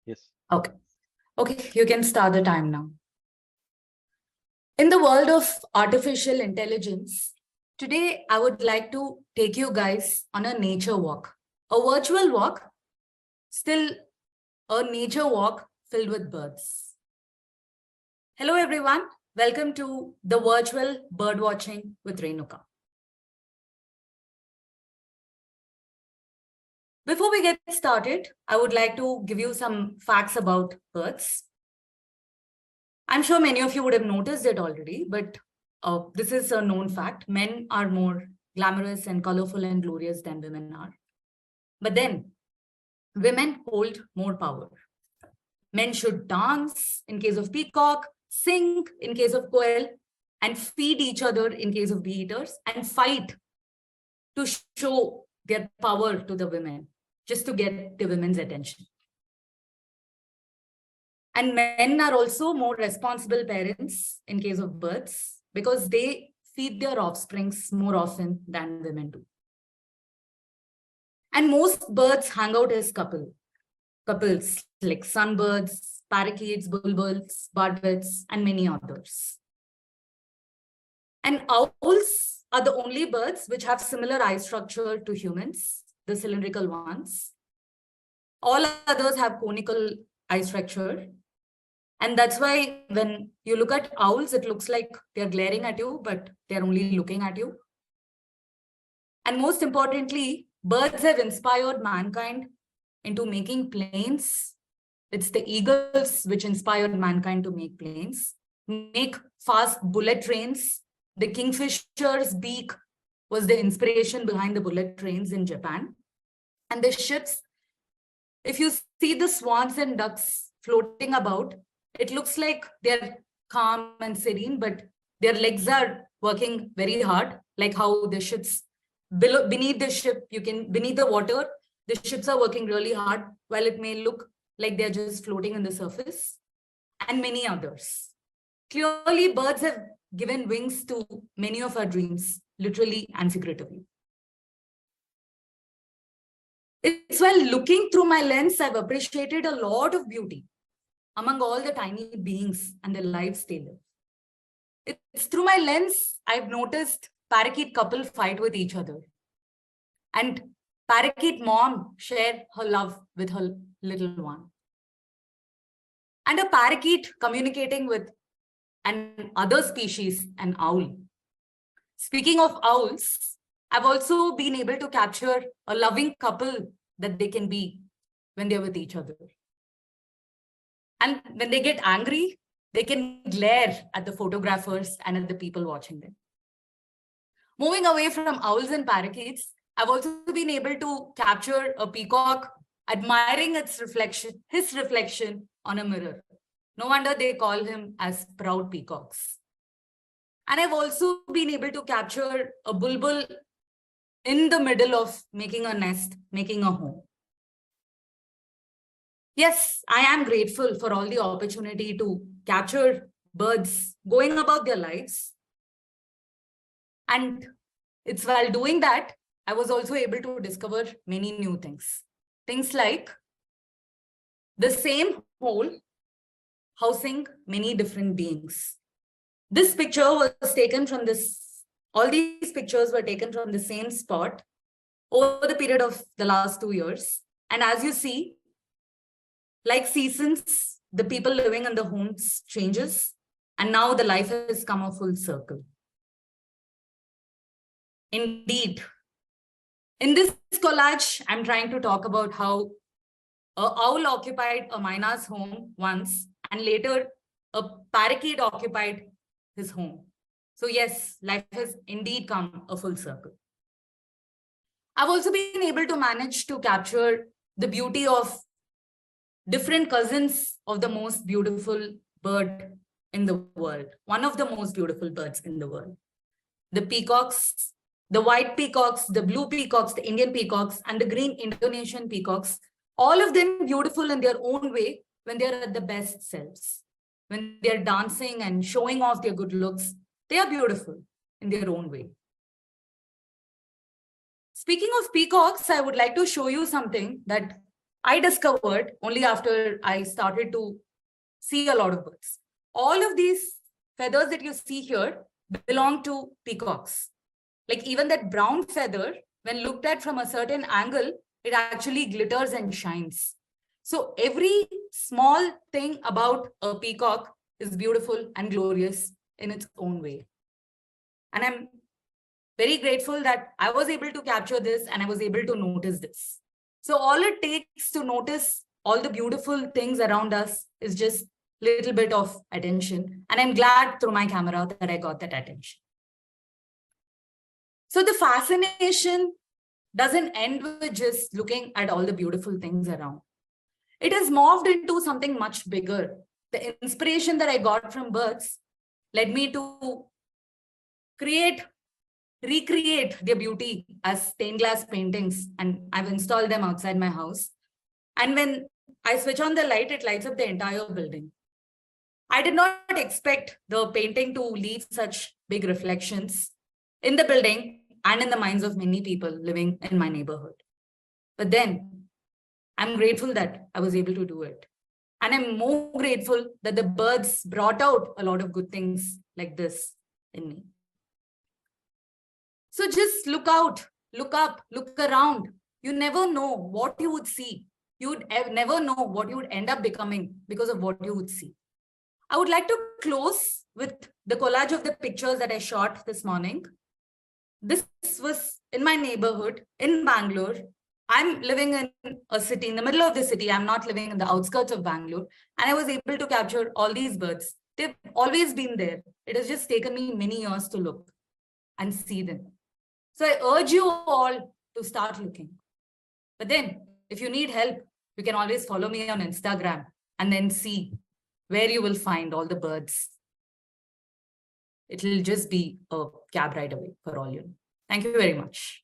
Yes. Okay. Okay, you can start the time now. In the world of artificial intelligence, today I would like to take you guys on a nature walk. A virtual walk, still a nature walk filled with birds. Hello everyone, welcome to the virtual bird watching with Renuka. Before we get started, I would like to give you some facts about birds. I'm sure many of you would have noticed it already, but this is a known fact. Men are more glamorous and colorful and glorious than women are. But then, women hold more power. Men should dance in case of peacock, sing in case of quail, and feed each other in case of bee-eaters, and fight to show their power to the women, just to get the women's attention. And men are also more responsible parents in case of birds because they feed their offsprings more often than women do. And most birds hang out as couples like sunbirds, parakeets, bulbuls, barbets, and many others. And owls are the only birds which have similar eye structure to humans, the cylindrical ones. All others have conical eye structure. And that's why when you look at owls, it looks like they're glaring at you, but they're only looking at you. And most importantly, birds have inspired mankind into making planes. It's the eagles which inspired mankind to make planes, make fast bullet trains. The kingfisher's beak was the inspiration behind the bullet trains in Japan. And the ships, if you see the swans and ducks floating about, it looks like they're calm and serene, but their legs are working very hard, like how the ships beneath the ship, beneath the water, the ships are working really hard, while it may look like they're just floating on the surface, and many others. Clearly, birds have given wings to many of our dreams, literally and figuratively. It's while looking through my lens, I've appreciated a lot of beauty among all the tiny beings and the lives they live. It's through my lens, I've noticed parakeet couple fight with each other. And parakeet mom share her love with her little one. And a parakeet communicating with an other species, an owl. Speaking of owls, I've also been able to capture a loving couple that they can be when they're with each other. And when they get angry, they can glare at the photographers and at the people watching them. Moving away from owls and parakeets, I've also been able to capture a peacock admiring his reflection on a mirror. No wonder they call him as proud peacocks. And I've also been able to capture a bulbul in the middle of making a nest, making a home. Yes, I am grateful for all the opportunity to capture birds going about their lives. And it's while doing that, I was also able to discover many new things. Things like the same hole housing many different beings. This picture was taken from all these pictures were taken from the same spot over the period of the last 2 years. And as you see, like seasons, the people living in the homes changes, and now the life has come a full circle. Indeed, in this collage, I'm trying to talk about how an owl occupied a myna's home once, and later a parakeet occupied his home. So yes, life has indeed come a full circle. I've also been able to manage to capture the beauty of different cousins of the most beautiful bird in the world. One of the most beautiful birds in the world. The peacocks, the white peacocks, the blue peacocks, the Indian peacocks, and the green Indonesian peacocks, all of them beautiful in their own way when they're at the best selves. When they're dancing and showing off their good looks, they are beautiful in their own way. Speaking of peacocks, I would like to show you something that I discovered only after I started to see a lot of birds. All of these feathers that you see here belong to peacocks. Like even that brown feather, when looked at from a certain angle, it actually glitters and shines. So every small thing about a peacock is beautiful and glorious in its own way. And I'm very grateful that I was able to capture this and I was able to notice this. So all it takes to notice all the beautiful things around us is just a little bit of attention. And I'm glad through my camera that I got that attention. So the fascination doesn't end with just looking at all the beautiful things around. It has morphed into something much bigger. The inspiration that I got from birds led me to recreate their beauty as stained glass paintings, and I've installed them outside my house. And when I switch on the light, it lights up the entire building. I did not expect the painting to leave such big reflections in the building and in the minds of many people living in my neighborhood. But then I'm grateful that I was able to do it. And I'm more grateful that the birds brought out a lot of good things like this in me. So just look out, look up, look around. You never know what you would see. You would never know what you would end up becoming because of what you would see. I would like to close with the collage of the pictures that I shot this morning. This was in my neighborhood in Bangalore. I'm living in a city, in the middle of the city. I'm not living in the outskirts of Bangalore. And I was able to capture all these birds. They've always been there. It has just taken me many years to look and see them. So I urge you all to start looking. But then, if you need help, you can always follow me on Instagram and then see where you will find all the birds. It will just be a cab ride away for all you know. Thank you very much.